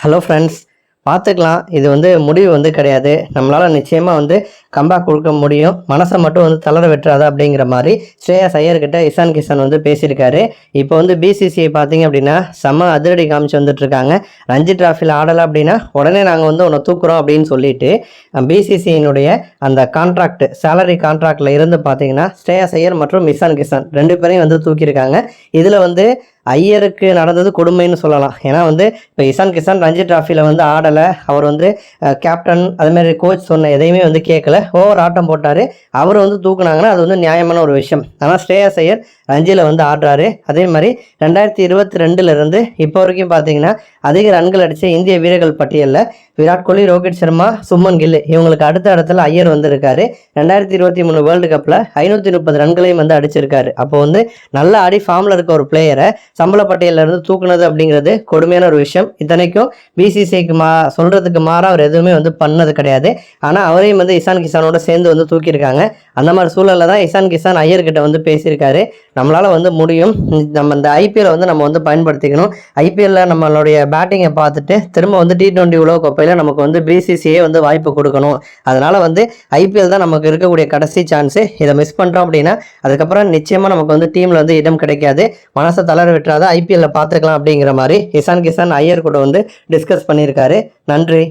Hello friends, பார்த்துக்கலாம். இது முடிவு கிடையாது. நம்மளால் நிச்சயமாக கம்பேக் கொடுக்க முடியும். மனசை மட்டும் தளர விட்டுறாதா அப்படிங்கிற மாதிரி ஸ்ரேயாஸ் ஐயர்கிட்ட இசான் கிஷன் பேசியிருக்காரு. இப்போ பிசிசிஐ பார்த்தீங்க அப்படின்னா செம்ம அதிரடி காமிச்சு வந்துட்டுருக்காங்க. ரஞ்சி டிராஃபியில் ஆடலை அப்படின்னா உடனே நாங்கள் உன்னை தூக்குறோம் அப்படின்னு சொல்லிட்டு பிசிசிஐனுடைய அந்த கான்ட்ராக்ட் சேலரி கான்ட்ராக்டில் இருந்து பார்த்தீங்கன்னா ஸ்ரேயாஸ் ஐயர் மற்றும் இசான் கிஷன் ரெண்டு பேரையும் தூக்கியிருக்காங்க. இதில் ஐயருக்கு நடந்தது கொடுமைன்னு சொல்லலாம். ஏன்னா இப்போ இசான் கிஷன் ரஞ்சி டிராஃபியில் ஆடலை. அவர் கேப்டன் அதுமாதிரி கோச் சொன்ன எதையுமே கேட்கல, ஓவர் ஆட்டம் போட்டார். அவர் தூக்குனாங்கன்னா அது நியாயமான ஒரு விஷயம். ஆனால் ஸ்ரேயாஸ் ஐயர் ரஞ்சியில் ஆடுறாரு. அதே மாதிரி 2022 இப்போ வரைக்கும் பார்த்தீங்கன்னா அதிக ரன்கள் அடித்த இந்திய வீரர்கள் பட்டியலில் விராட் கோலி, ரோஹித் சர்மா, சுமன் கில் இவங்களுக்கு அடுத்த இடத்துல ஐயர் இருக்காரு. 2023 வேர்ல்டு கப்பில் 530 ரன்களையும் அடிச்சிருக்காரு. அப்போ நல்ல ஆடி ஃபார்மில் இருக்க ஒரு பிளேயரை சம்பள பட்டியலிருந்து தூக்குனது அப்படிங்கிறது கொடுமையான ஒரு விஷயம். இத்தனைக்கும் பிசிசிஐக்கு சொல்றதுக்கு மாறா அவர் எதுவுமே பண்ணது கிடையாது. ஆனால் அவரையும் இசான் கிஷானோட சேர்ந்து தூக்கியிருக்காங்க. அந்த மாதிரி சூழலில் தான் இசான் கிஷான் ஐயர்கிட்ட பேசியிருக்காரு. நம்மளால் முடியும், நம்ம இந்த ஐபிஎல் நம்ம பயன்படுத்திக்கணும். ஐபிஎல்லில் நம்மளுடைய பேட்டிங்கை பார்த்துட்டு திரும்ப T20 உலகக்கோப்பையில் நமக்கு பிசிசிஐ வாய்ப்பு கொடுக்கணும். அதனால் ஐபிஎல் தான் நமக்கு இருக்கக்கூடிய கடைசி சான்ஸு. இதை மிஸ் பண்ணுறோம் அப்படின்னா அதுக்கப்புறம் நிச்சயமாக நமக்கு டீமில் இடம் கிடைக்காது. மனசை தளர விட்டுறாத, ஐபிஎல்ல பார்த்துக்கலாம் அப்படிங்கிற மாதிரி இசான் கிஷான் ஐயர் கூட டிஸ்கஸ் பண்ணியிருக்காரு. நன்றி.